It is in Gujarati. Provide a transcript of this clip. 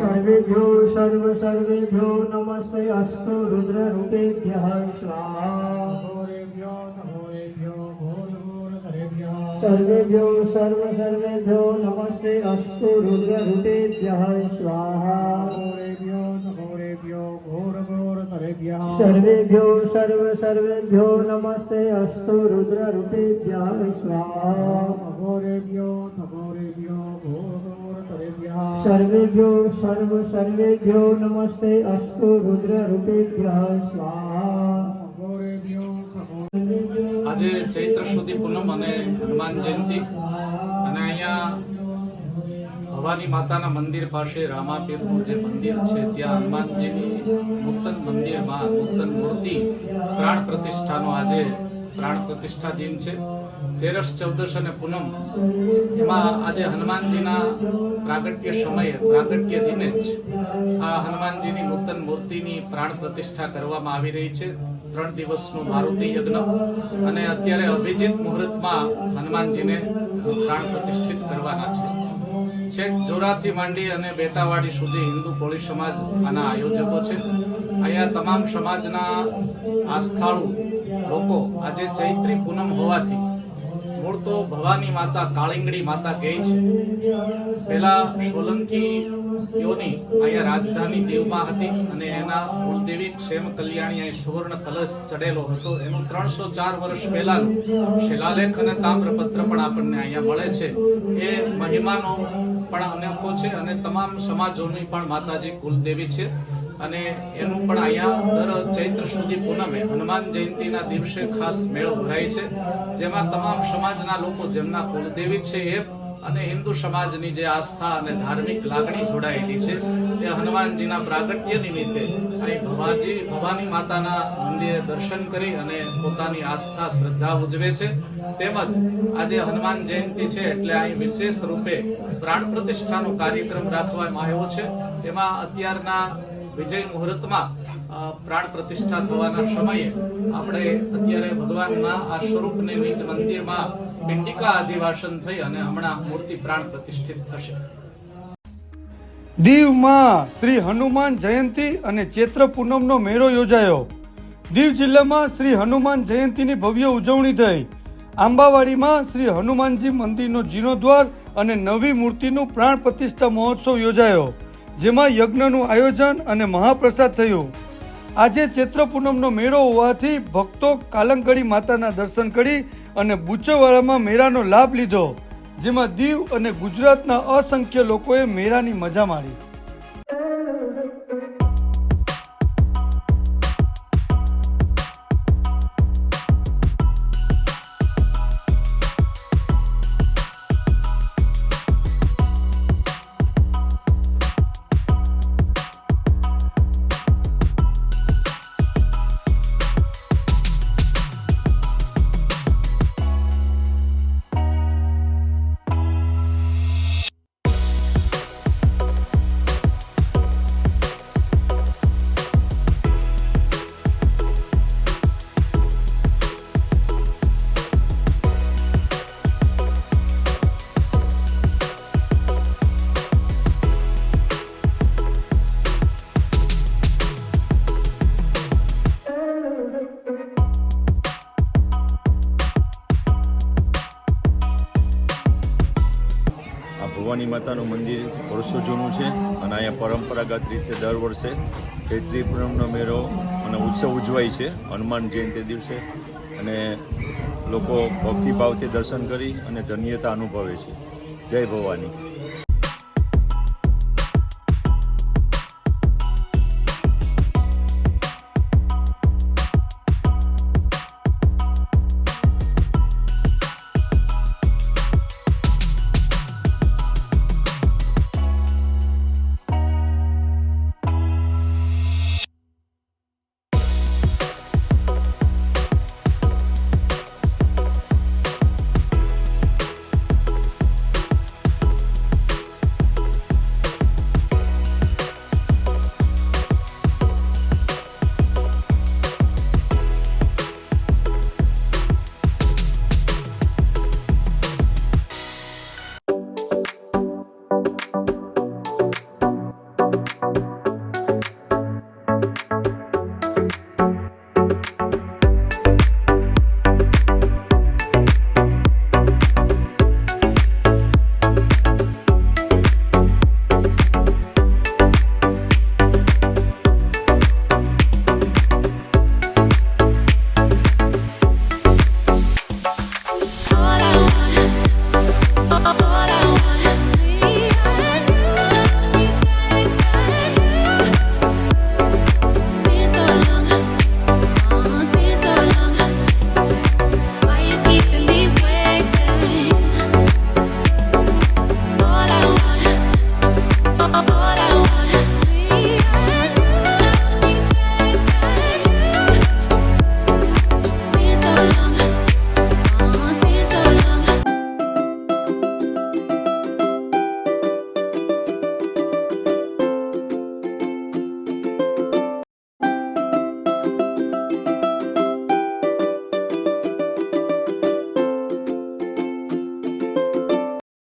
सर्वेभ्यो सर्वेभ्यो नमस्ते अस्तु रुद्ररूपेभ्यः स्वाहा। सर्वेभ्यो सर्वेभ्यो नमस्ते अस्तु रुद्ररूपेभ्यः स्वाहा। सर्वेभ्यो सर्वेभ्यो नमस्ते अस्तु रुद्ररूपेभ्यः स्वाहा। सर्वेभ्यो सर्वेभ्यो नमस्ते अस्तु रुद्ररूपेभ्यः स्वाहा। आज चैत्र सुदी पूनम अने हनुमान जयंती अने अहींया भवानी माताना मंदिर पासे रामापीरनुं जे मंदिर छे त्यां हनुमानजीनी नूतन मंदिरमां नूतन मूर्ति प्राण प्रतिष्ठानो आजे प्राण प्रतिष्ठा दिन छे। 13, 14 અને પૂનમ એમાં આજે હનુમાનજીના પ્રાગટ્ય સમયે પ્રાગટ્ય દિને જ આ હનુમાનજીની નૂતન મૂર્તિની પ્રાણ પ્રતિષ્ઠા કરવામાં આવી રહી છે। 3 દિવસનું મારુતિ યજ્ઞ અને અત્યારે અભિજીત મુહૂર્તમાં હનુમાનજીને પ્રાણ પ્રતિષ્ઠિત કરવાના છે। છેક જોરાથી માંડી અને બેટાવાડી સુધી હિન્દુ કોળી સમાજ આના આયોજકો છે। અહીંયા તમામ સમાજના આસ્થાળુ લોકો આજે ચૈત્રી પૂનમ હોવાથી મૂળ તો ભવાની માતા કાળિંગડી માતા કહે છે। પહેલા સોલંકીઓની અહીંયા રાજધાની દેવમાં હતી અને એના કુલદેવી ક્ષેમ કલ્યાણી અહીં સુવર્ણ કલશ ચડેલો હતો। એનું 304 વર્ષ પહેલાનું શિલાલેખ અને તામ્રપત્ર પણ આપણને અહીંયા મળે છે। એ મહિમાનો પણ અનેકો છે અને તમામ સમાજોની પણ માતાજી કુલદેવી છે અને એનું પણ અહીંયા દર ચૈત્ર સુધી પૂનમે હનુમાન જયંતીના દિવસે ખાસ મેળો ભરાય છે, જેમાં તમામ સમાજના લોકો જેમના કુલદેવી છે એ અને હિન્દુ સમાજની જે આસ્થા અને ધાર્મિક લાગણી જોડાયેલી છે એ હનુમાનજીના પ્રાગટ્ય નિમિત્તે અહીં ભવાની માતાના મંદિરે દર્શન કરી અને પોતાની આસ્થા શ્રદ્ધા ઉજવે છે। તેમજ આજે હનુમાન જયંતી છે એટલે અહીં વિશેષ રૂપે પ્રાણ પ્રતિષ્ઠાનો કાર્યક્રમ રાખવામાં આવ્યો છે। એમાં અત્યારના વિજય મુહૂર્તમાં પ્રાણ પ્રતિષ્ઠા થવાના સમયે આપણે અત્યારે ભગવાનના આ સ્વરૂપને નિજ મંદિરમાં પિંડિકા આદિવાસન થઈ અને હમણાં મૂર્તિ પ્રાણ પ્રતિષ્ઠિત થશે। દીવમાં શ્રી હનુમાન જયંતી અને ચૈત્ર પૂનમનો મેળો યોજાયો। દીવ જિલ્લામાં શ્રી હનુમાન જયંતીની ભવ્ય ઉજવણી થઈ। આંબાવાડીમાં શ્રી હનુમાનજી મંદિરનો જીર્ણોદ્વાર અને નવી મૂર્તિનું પ્રાણ પ્રતિષ્ઠા મહોત્સવ યોજાયો, જેમાં યજ્ઞનું આયોજન અને મહાપ્રસાદ થયું। આજે ચૈત્ર પૂનમનો મેળો હોવાથી ભક્તો કાલંકડી માતાના દર્શન કરી અને બુચવાડામાં મેળાનો લાભ લીધો, જેમાં દીવ અને ગુજરાતના અસંખ્ય લોકોએ મેળાની મજા માણી। ભવાની માતાનું મંદિર વર્ષો જૂનું છે અને અહીંયા પરંપરાગત રીતે દર વર્ષે ચૈત્રી પૂનમનો મેળો અને ઉત્સવ ઉજવાય છે હનુમાન જયંતિ દિવસે અને લોકો ભક્તિભાવથી દર્શન કરી અને ધન્યતા અનુભવે છે। જય ભવાની।